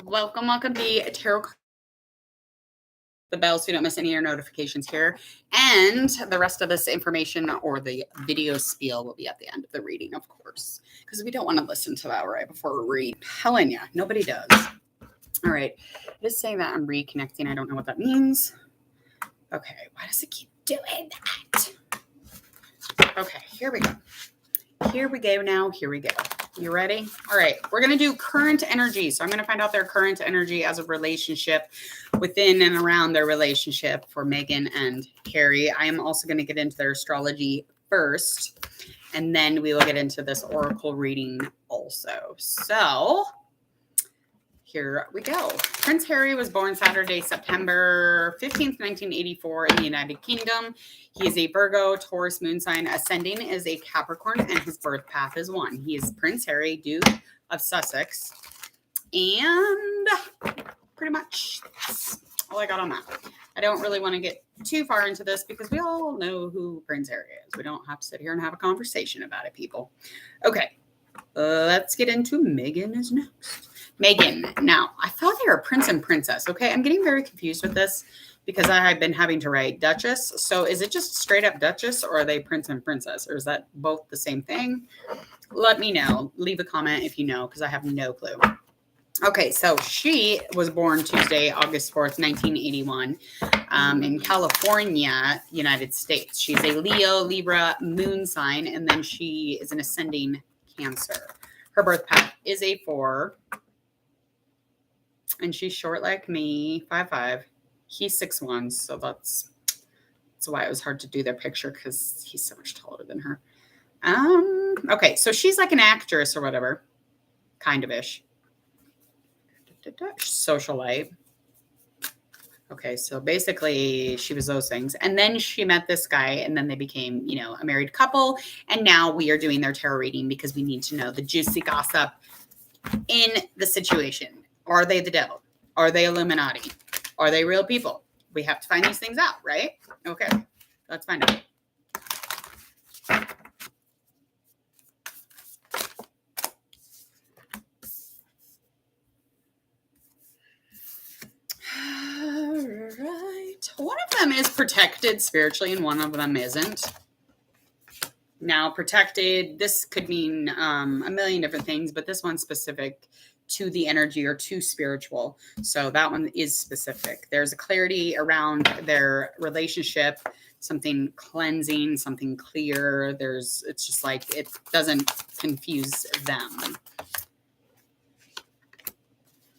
Welcome to the tarot. The bell so you don't miss any of your notifications here. And the rest of this information or the video spiel will be at the end of the reading, of course, because we don't want to listen to that right before we read. Telling you, nobody does. All right. It is saying that I'm reconnecting. I don't know what that means. Okay. Why does it keep doing that? Okay. Here we go. Here we go now. Here we go. You ready? All right. We're going to do current energy. So I'm going to find out their current energy as a relationship within and around their relationship for Megan and Harry. I am also going to get into their astrology first, and then we will get into this oracle reading also. So here we go. Prince Harry was born Saturday, September 15th, 1984 in the United Kingdom. He is a Virgo, Taurus moon sign. Ascending is a Capricorn, and his birth path is 1. He is Prince Harry, Duke of Sussex. And pretty much that's all I got on that. I don't really want to get too far into this because we all know who Prince Harry is. We don't have to sit here and have a conversation about it, people. Okay, let's get into Megan is next. Megan. Now, I thought they were prince and princess. Okay, I'm getting very confused with this because I have been having to write Duchess. So is it just straight up Duchess, or are they prince and princess? Or is that both the same thing? Let me know. Leave a comment if you know, because I have no clue. Okay, so she was born Tuesday, August 4th, 1981, in California, United States. She's a Leo, Libra moon sign, and then she is an ascending Cancer. Her birth path is a 4. And she's short like me, 5'5". He's 6'1", so that's why it was hard to do their picture because he's so much taller than her. Okay, so she's like an actress or whatever, kind of ish. Socialite. Okay, so basically she was those things. And then she met this guy, and then they became, a married couple. And now we are doing their tarot reading because we need to know the juicy gossip in the situation. Are they the devil? Are they Illuminati? Are they real people? We have to find these things out, right? Okay, let's find out. All right. One of them is protected spiritually, and one of them isn't. Now, protected, this could mean a million different things, but this one's specific to the energy or to spiritual. So that one is specific. There's a clarity around their relationship, something cleansing, something clear. It's just like it doesn't confuse them.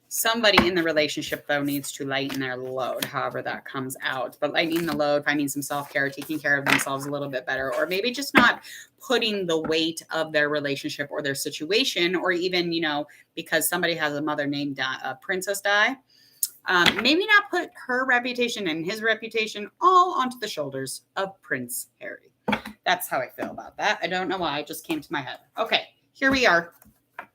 Somebody in the relationship, though, needs to lighten their load, however that comes out. But lightening the load, finding some self-care, taking care of themselves a little bit better, or maybe just not putting the weight of their relationship or their situation, or even, because somebody has a mother named Princess Di, maybe not put her reputation and his reputation all onto the shoulders of Prince Harry. That's how I feel about that. I don't know why. It just came to my head. Okay, here we are.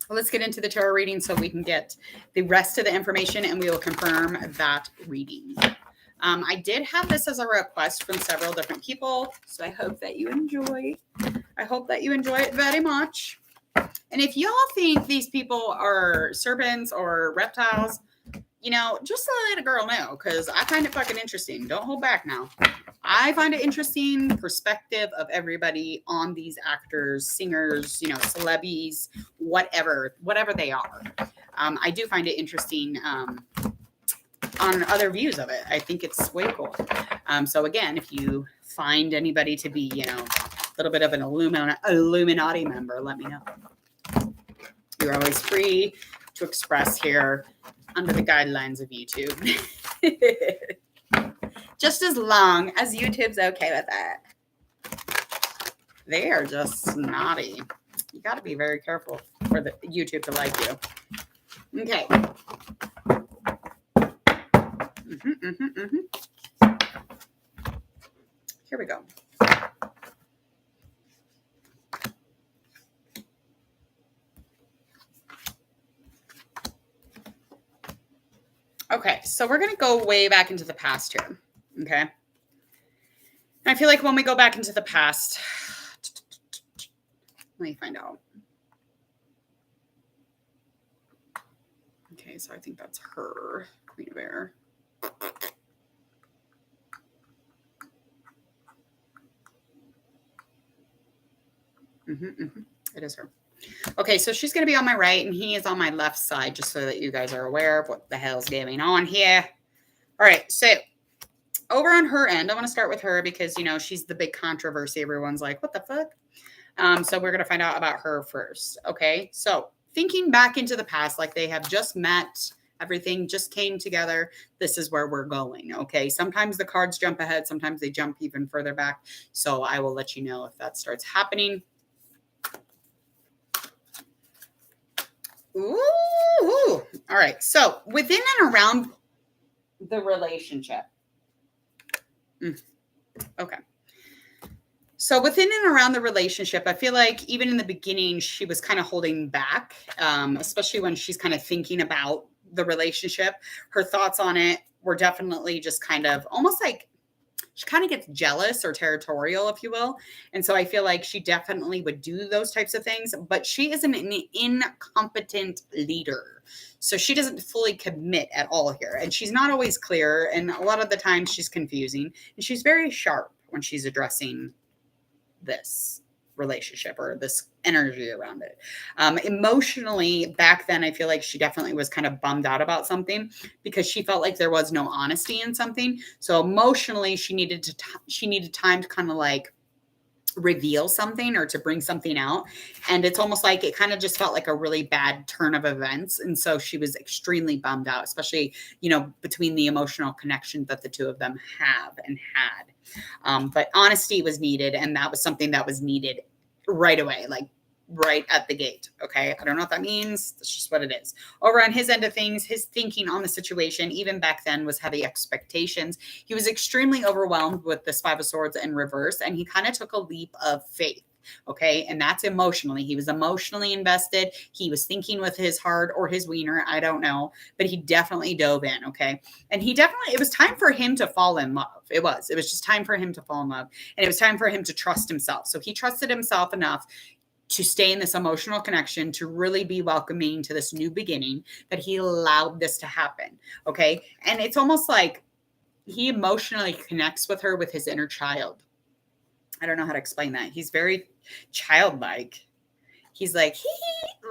Let's get into the tarot reading so we can get the rest of the information and we will confirm that reading. I did have this as a request from several different people, so I hope that you enjoy. I hope that you enjoy it very much. And if y'all think these people are serpents or reptiles, just let a girl know, because I find it fucking interesting. Don't hold back now. I find it interesting perspective of everybody on these actors, singers, celebs, whatever they are. I do find it interesting on other views of it. I think it's way cool. So again, if you find anybody to be, a little bit of an Illuminati member, let me know. You're always free to express here under the guidelines of YouTube. Just as long as YouTube's okay with it. They are just naughty. You got to be very careful for the YouTube to like you. Okay. Here we go. Okay, so we're going to go way back into the past here. Okay. And I feel like when we go back into the past, let me find out. Okay, Okay, so I think that's her, Queen of Air. It is her. Okay, so she's going to be on my right, and he is on my left side, just so that you guys are aware of what the hell's going on here. All right, so over on her end, I want to start with her because, you know, she's the big controversy. Everyone's like, what the fuck? So we're going to find out about her first. Okay, so thinking back into the past, like they have just met, everything just came together. This is where we're going. Okay, sometimes the cards jump ahead, sometimes they jump even further back. So I will let you know if that starts happening. Ooh. All right. So within and around the relationship. Okay. So within and around the relationship, I feel like even in the beginning, she was kind of holding back, especially when she's kind of thinking about the relationship. Her thoughts on it were definitely just kind of almost like she kind of gets jealous or territorial, if you will. And so I feel like she definitely would do those types of things, but she is an incompetent leader. So she doesn't fully commit at all here. And she's not always clear. And a lot of the time she's confusing. And she's very sharp when she's addressing this relationship or this energy around it. Emotionally, back then, I feel like she definitely was kind of bummed out about something because she felt like there was no honesty in something. So emotionally, she needed time to kind of like reveal something or to bring something out. And it's almost like it kind of just felt like a really bad turn of events. And so she was extremely bummed out, especially, you know, between the emotional connection that the two of them have and had. But honesty was needed. And that was something that was needed right away, like right at the gate. Okay. I don't know what that means. That's just what it is. Over on his end of things, his thinking on the situation, even back then, was heavy expectations. He was extremely overwhelmed with this Five of Swords in reverse, and he kind of took a leap of faith. Okay. And that's emotionally. He was emotionally invested. He was thinking with his heart or his wiener. I don't know, but he definitely dove in. Okay. And it was time for him to fall in love. It was just time for him to fall in love. And it was time for him to trust himself. So he trusted himself enough to stay in this emotional connection, to really be welcoming to this new beginning, that he allowed this to happen. Okay. And it's almost like he emotionally connects with her with his inner child. I don't know how to explain that. He's very childlike. He's like,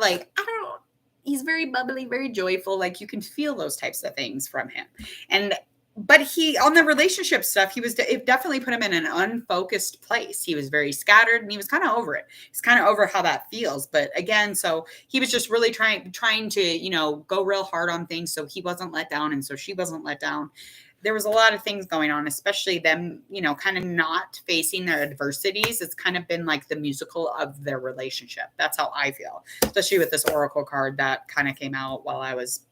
I don't know. He's very bubbly, very joyful. Like you can feel those types of things from him. But he, on the relationship stuff, it definitely put him in an unfocused place. He was very scattered and he was kind of over it. He's kind of over how that feels. But again, so he was just really trying to, you know, go real hard on things. So he wasn't let down. And so she wasn't let down. There was a lot of things going on, especially them, you know, kind of not facing their adversities. It's kind of been like the musical of their relationship. That's how I feel, especially with this Oracle card that kind of came out while I was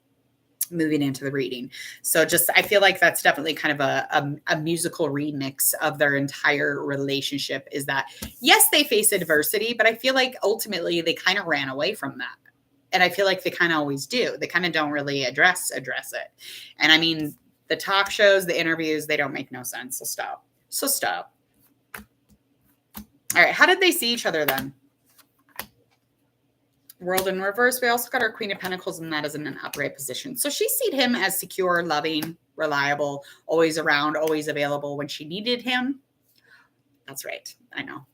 moving into the reading. So I feel like that's definitely kind of a musical remix of their entire relationship, is that, yes, they face adversity, but I feel like ultimately they kind of ran away from that. And I feel like they kind of always do. They kind of don't really address it. And I mean, the talk shows, the interviews, they don't make no sense. So stop. All right. How did they see each other then? World in reverse. We also got our Queen of Pentacles, and that is in an upright position. So she sees him as secure, loving, reliable, always around, always available when she needed him. That's right. I know.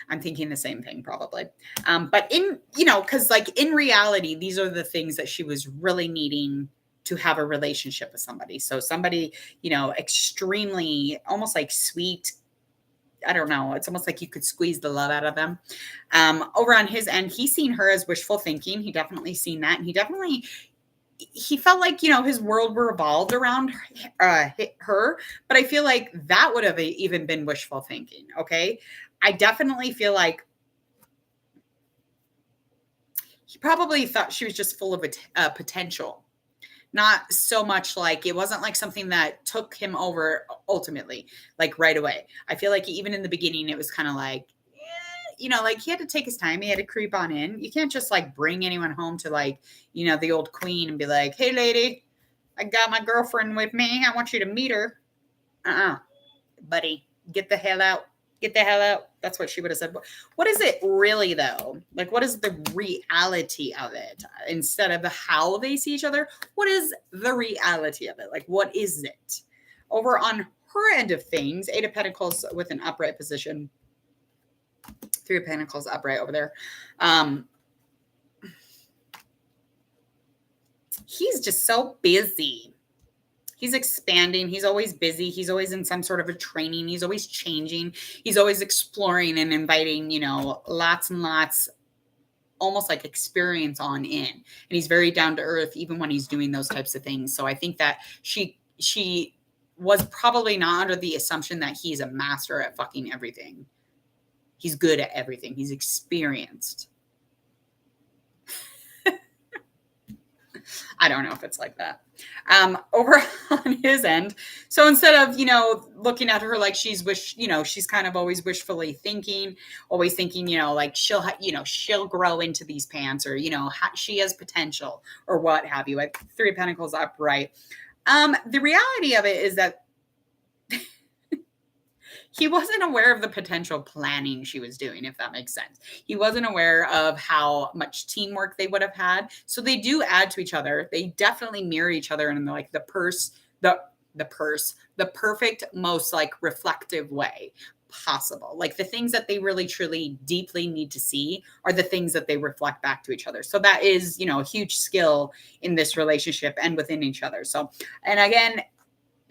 I'm thinking the same thing probably. But because like in reality, these are the things that she was really needing to have a relationship with somebody. So somebody, you know, extremely, almost like sweet. I don't know. It's almost like you could squeeze the love out of them. Over on his end, he's seen her as wishful thinking. He definitely seen that. And he felt like, you know, his world revolved around her. But I feel like that would have even been wishful thinking. Okay. I definitely feel like he probably thought she was just full of potential. Not so much like, it wasn't like something that took him over ultimately, like right away. I feel like even in the beginning, it was kind of like, you know, like he had to take his time. He had to creep on in. You can't just like bring anyone home to like, you know, the old queen and be like, hey lady, I got my girlfriend with me. I want you to meet her. Buddy, get the hell out. Get the hell out. That's what she would have said. What is it really, though? Like, what is the reality of it? Instead of the how they see each other, what is the reality of it? Like, what is it? Over on her end of things, Eight of Pentacles with an upright position. Three of Pentacles upright over there. He's just so busy. He's expanding. He's always busy. He's always in some sort of a training. He's always changing. He's always exploring and inviting, lots and lots, almost like experience on in. And he's very down to earth, even when he's doing those types of things. So I think that she was probably not under the assumption that he's a master at fucking everything. He's good at everything. He's experienced. I don't know if it's like that. Over on his end. So instead of, looking at her like she's kind of always wishfully thinking, always thinking, like she'll grow into these pants, or, she has potential, or what have you. Like Three of Pentacles upright. The reality of it is that he wasn't aware of the potential planning she was doing, if that makes sense. He wasn't aware of how much teamwork they would have had. So they do add to each other. They definitely mirror each other in like the perfect, most like reflective way possible. Like the things that they really, truly, deeply need to see are the things that they reflect back to each other. So that is, a huge skill in this relationship and within each other. So, and again,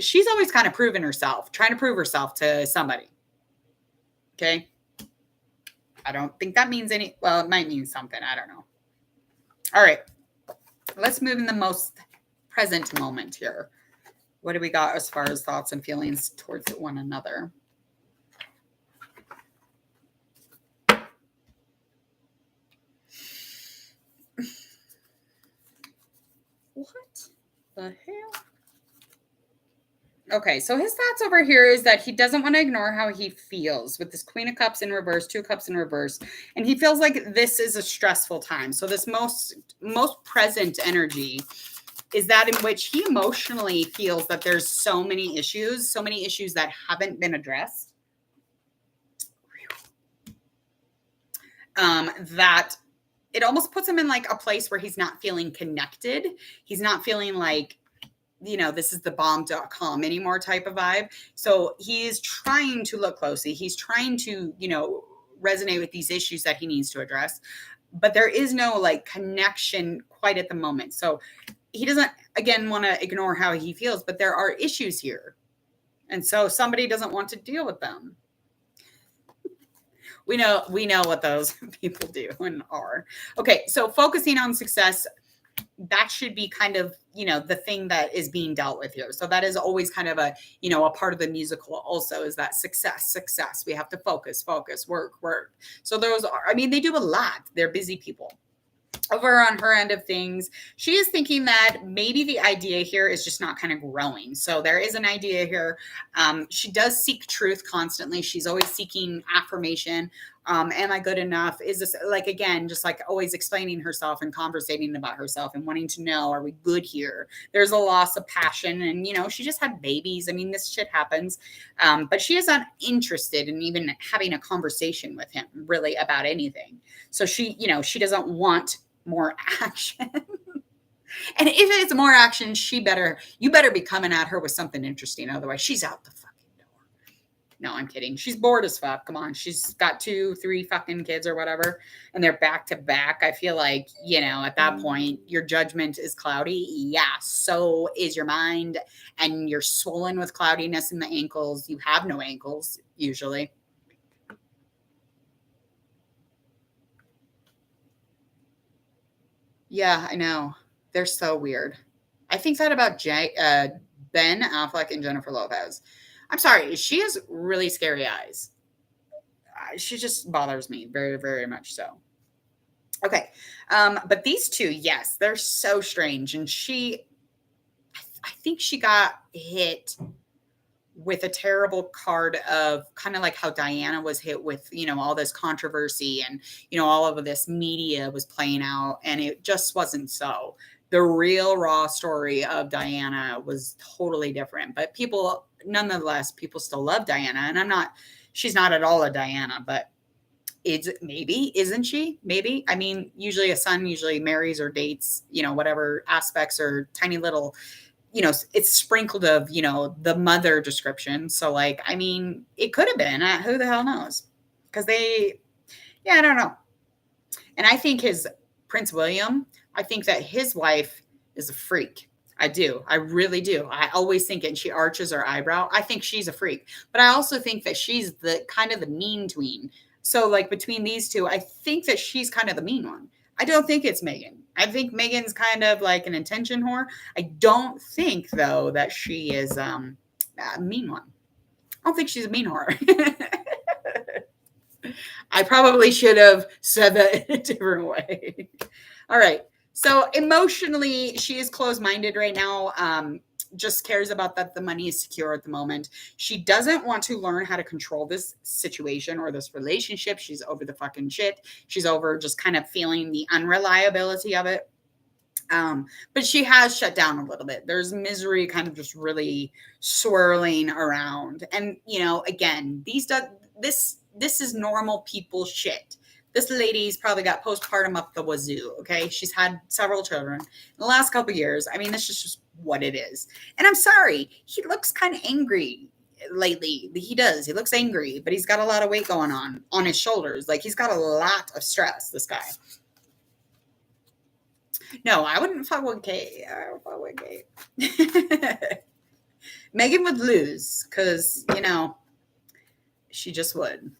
she's always kind of trying to prove herself to somebody. Okay. I don't think that means it might mean something. I don't know. All right. Let's move in the most present moment here. What do we got as far as thoughts and feelings towards one another? What the hell? Okay, so his thoughts over here is that he doesn't want to ignore how he feels with this Queen of Cups in reverse, Two of Cups in reverse, and he feels like this is a stressful time. So this most present energy is that in which he emotionally feels that there's so many issues that haven't been addressed. That it almost puts him in like a place where he's not feeling connected. He's not feeling like, this is the bomb.com anymore type of vibe. So he's trying to look closely. He's trying to, resonate with these issues that he needs to address. But there is no like connection quite at the moment. So he doesn't, again, want to ignore how he feels, but there are issues here. And so somebody doesn't want to deal with them. We know what those people do and are. Okay, so focusing on success, that should be kind of, the thing that is being dealt with here. So that is always kind of a part of the musical also, is that success. We have to focus, work. So those are, they do a lot. They're busy people. Over on her end of things, she is thinking that maybe the idea here is just not kind of growing. So there is an idea here. She does seek truth constantly. She's always seeking affirmation. Am I good enough? Is this, like, again, just like always explaining herself and conversating about herself and wanting to know, are we good here? There's a loss of passion, and, she just had babies. This shit happens. But she is not interested in even having a conversation with him really about anything. So she doesn't want more action. And if it's more action, you better be coming at her with something interesting. Otherwise, she's out the fucking door. No, I'm kidding. She's bored as fuck. Come on. She's got 2-3 fucking kids or whatever, and they're back to back. I feel like, at that point, your judgment is cloudy. Yeah, so is your mind, and you're swollen with cloudiness in the ankles. You have no ankles, usually. Yeah, I know. They're so weird. I think that about Ben Affleck and Jennifer Lopez. I'm sorry. She has really scary eyes. She just bothers me very, very much so. Okay. But these two, yes, they're so strange. And I think she got hit with a terrible card of kind of like how Diana was hit with, all this controversy and, all of this media was playing out, and it just wasn't so. The real raw story of Diana was totally different, but nonetheless, people still love Diana. And She's not at all a Diana, but isn't she? Maybe. I mean, usually a son usually marries or dates, whatever aspects or tiny little, it's sprinkled of, the mother description. So like, I mean, it could have been, who the hell knows? Because I don't know. And I think Prince William, I think that his wife is a freak. I do. I really do. I always think it. And she arches her eyebrow. I think she's a freak. But I also think that she's the kind of the mean tween. So like between these two, I think that she's kind of the mean one. I don't think it's Meghan. I think Meghan's kind of like an attention whore. I don't think though that she is a mean one. I don't think she's a mean whore. I probably should have said that in a different way. All right. So emotionally, she is closed-minded right now. Just cares about that the money is secure at the moment. She doesn't want to learn how to control this situation or this relationship. She's over the fucking shit. She's over just kind of feeling the unreliability of it. But she has shut down a little bit. There's misery kind of just really swirling around. And, again, this is normal people shit. This lady's probably got postpartum up the wazoo, okay? She's had several children in the last couple of years. I mean, this is just what it is. And I'm sorry, he looks kind of angry lately. He does. He looks angry, but he's got a lot of weight going on his shoulders. Like, he's got a lot of stress, this guy. No, I wouldn't fuck with Kate. I would fuck with Kate. Meghan would lose because, she just would.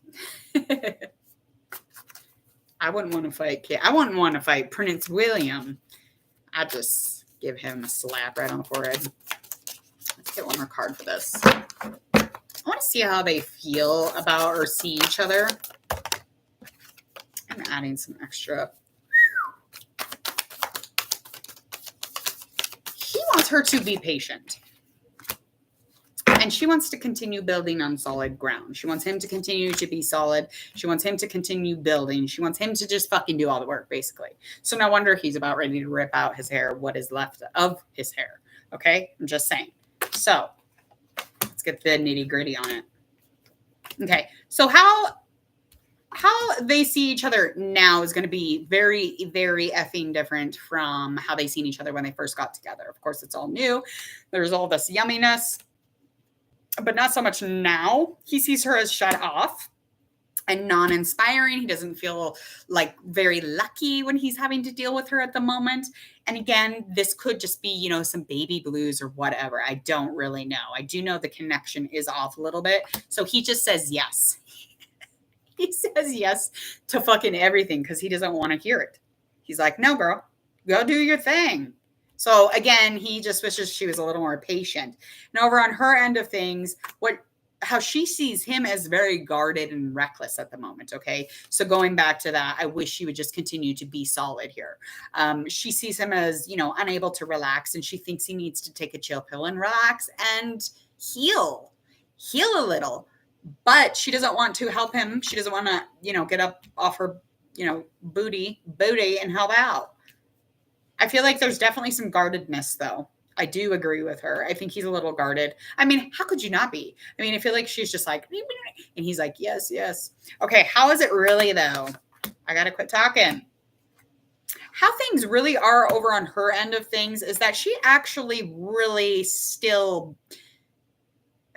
I wouldn't want to fight Kate. I wouldn't want to fight Prince William. I'd just give him a slap right on the forehead. Let's get one more card for this. I want to see how they feel about or see each other. I'm adding some extra. He wants her to be patient. And she wants to continue building on solid ground. She wants him to continue to be solid. She wants him to continue building. She wants him to just fucking do all the work, basically. So no wonder he's about ready to rip out his hair, what is left of his hair. Okay? I'm just saying. So let's get the nitty gritty on it. Okay. So how they see each other now is going to be very, very effing different from how they seen each other when they first got together. Of course, it's all new. There's all this yumminess. But not so much now. He sees her as shut off and non-inspiring. He doesn't feel like very lucky when he's having to deal with her at the moment. And again, this could just be, some baby blues or whatever. I don't really know. I do know the connection is off a little bit. So he just says yes. He says yes to fucking everything because he doesn't want to hear it. He's like, no, girl, go do your thing. So again, he just wishes she was a little more patient. And over on her end of things, how she sees him as very guarded and reckless at the moment. Okay. So going back to that, I wish she would just continue to be solid here. She sees him as, unable to relax, and she thinks he needs to take a chill pill and relax and heal a little, but she doesn't want to help him. She doesn't want to, get up off her, booty and help out. I feel like there's definitely some guardedness, though. I do agree with her. I think he's a little guarded. I mean, how could you not be? I mean, I feel like she's just like, and he's like, yes, yes. Okay, how is it really, though? I got to quit talking. How things really are over on her end of things is that she actually really still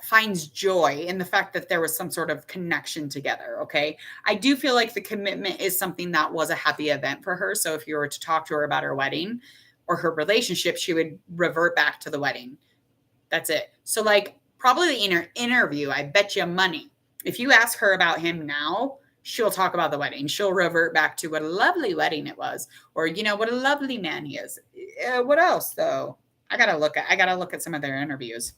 finds joy in the fact that there was some sort of connection together. Okay. I do feel like the commitment is something that was a happy event for her. So if you were to talk to her about her wedding or her relationship, she would revert back to the wedding. That's it. So like probably in her interview, I bet you money, if you ask her about him now, she'll talk about the wedding. She'll revert back to what a lovely wedding it was, or, what a lovely man he is. What else though? I got to look at some of their interviews.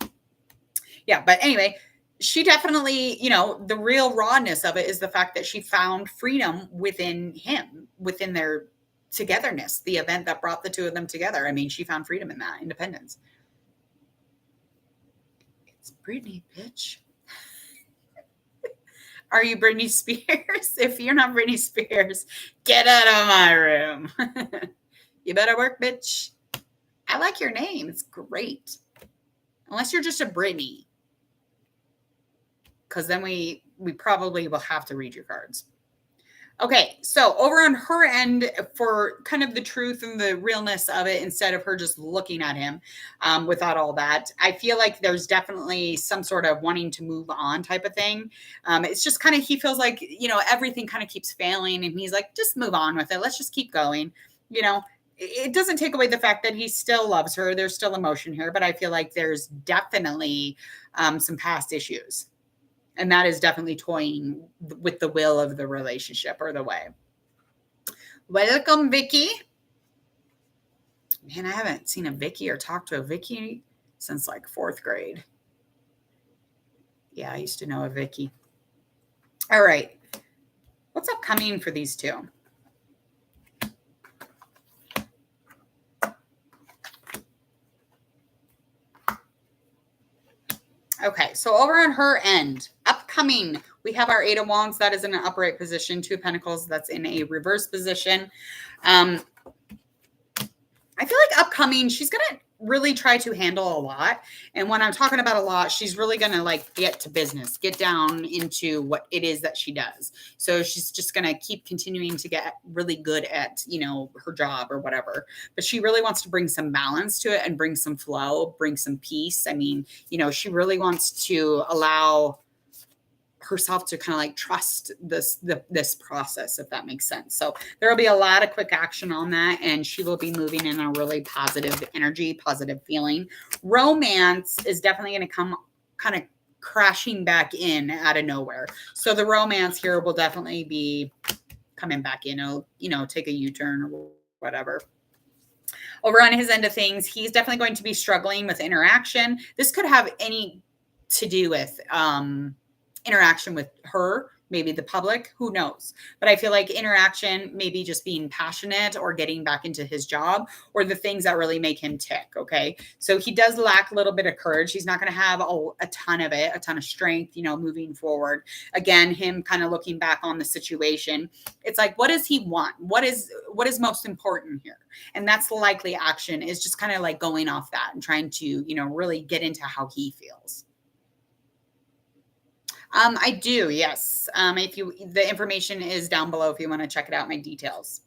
Yeah, but anyway, she definitely, the real rawness of it is the fact that she found freedom within him, within their togetherness, the event that brought the two of them together. I mean, she found freedom in that, independence. It's Britney, bitch. Are you Britney Spears? If you're not Britney Spears, get out of my room. You better work, bitch. I like your name. It's great. Unless you're just a Britney. Because then we we probably will have to read your cards. Okay, so over on her end, for kind of the truth and the realness of it, instead of her just looking at him without all that, I feel like there's definitely some sort of wanting to move on type of thing. It's just kind of, he feels like, everything kind of keeps failing, and he's like, just move on with it. Let's just keep going. It doesn't take away the fact that he still loves her. There's still emotion here, but I feel like there's definitely some past issues. And that is definitely toying with the will of the relationship or the way. Welcome, Vicky. Man, I haven't seen a Vicky or talked to a Vicky since like 4th grade. Yeah, I used to know a Vicky. All right. What's upcoming for these two? Okay, so over on her end, upcoming, we have our 8 of Wands. That is in an upright position. 2 of Pentacles, that's in a reverse position. I feel like upcoming, she's going to really try to handle a lot. And when I'm talking about a lot, she's really going to like get to business, get down into what it is that she does. So she's just going to keep continuing to get really good at, her job or whatever. But she really wants to bring some balance to it and bring some flow, bring some peace. I mean, she really wants to allow herself to kind of like trust this process, if that makes sense. So there will be a lot of quick action on that, and she will be moving in a really positive energy, positive feeling. Romance is definitely going to come kind of crashing back in out of nowhere. So the romance here will definitely be coming back in. It'll, take a U-turn or whatever. Over on his end of things, he's definitely going to be struggling with interaction. This could have any to do with interaction with her, maybe the public, who knows? But I feel like interaction, maybe just being passionate or getting back into his job, or the things that really make him tick. Okay. So he does lack a little bit of courage. He's not going to have a ton of it, a ton of strength, moving forward. Again, him kind of looking back on the situation. It's like, what does he want? What is most important here? And that's the likely action, is just kind of like going off that and trying to, really get into how he feels. I do, yes. The information is down below if you want to check it out, my details.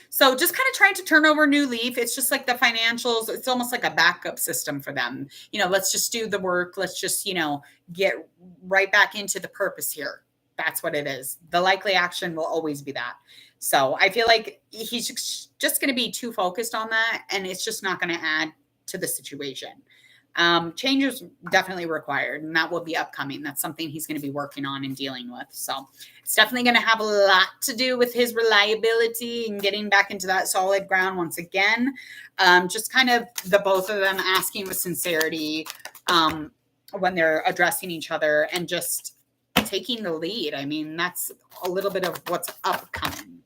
So just kind of trying to turn over a new leaf. It's just like the financials. It's almost like a backup system for them. Let's just do the work. Let's just, get right back into the purpose here. That's what it is. The likely action will always be that. So I feel like he's just going to be too focused on that, and it's just not going to add to the situation. Change is definitely required, and that will be upcoming. That's something he's going to be working on and dealing with. So it's definitely going to have a lot to do with his reliability and getting back into that solid ground once again. Just kind of the both of them asking with sincerity when they're addressing each other and just taking the lead. I mean, that's a little bit of what's upcoming.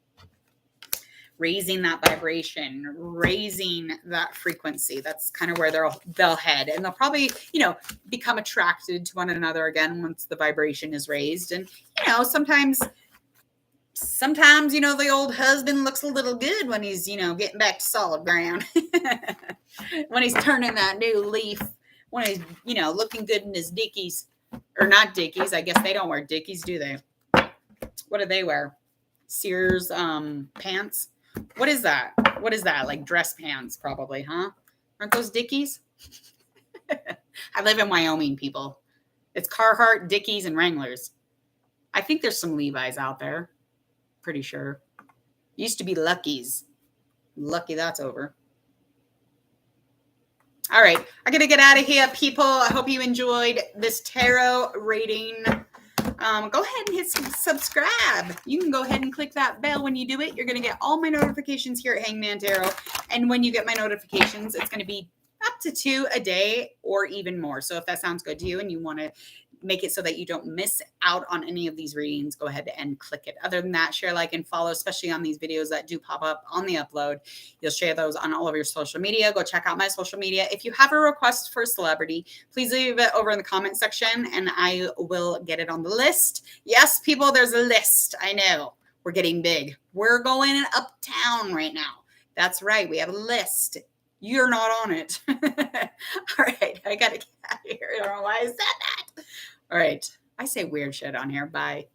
Raising that vibration, raising that frequency. That's kind of where they'll head, and they'll probably, become attracted to one another again once the vibration is raised. And, sometimes, the old husband looks a little good when he's, getting back to solid ground, when he's turning that new leaf, when he's, looking good in his dickies, or not dickies. I guess they don't wear dickies, do they? What do they wear? Sears pants. What is that? Like dress pants, probably, huh? Aren't those Dickies? I live in Wyoming, people. It's Carhartt, Dickies, and Wranglers. I think there's some Levi's out there. Pretty sure. Used to be Lucky's. Lucky that's over. All right. I'm going to get out of here, people. I hope you enjoyed this tarot reading. Go ahead and hit subscribe. You can go ahead and click that bell when you do it. You're going to get all my notifications here at Hangman Tarot. And when you get my notifications, it's going to be up to 2 a day or even more. So if that sounds good to you and you want to make it so that you don't miss out on any of these readings, go ahead and click it. Other than that, share, like, and follow, especially on these videos that do pop up on the upload. You'll share those on all of your social media. Go check out my social media. If you have a request for a celebrity, please leave it over in the comment section and I will get it on the list. Yes, people, there's a list. I know we're getting big. We're going uptown right now. That's right. We have a list. You're not on it. All right. I got to get out of here. I don't know why I said that. All right. I say weird shit on here. Bye.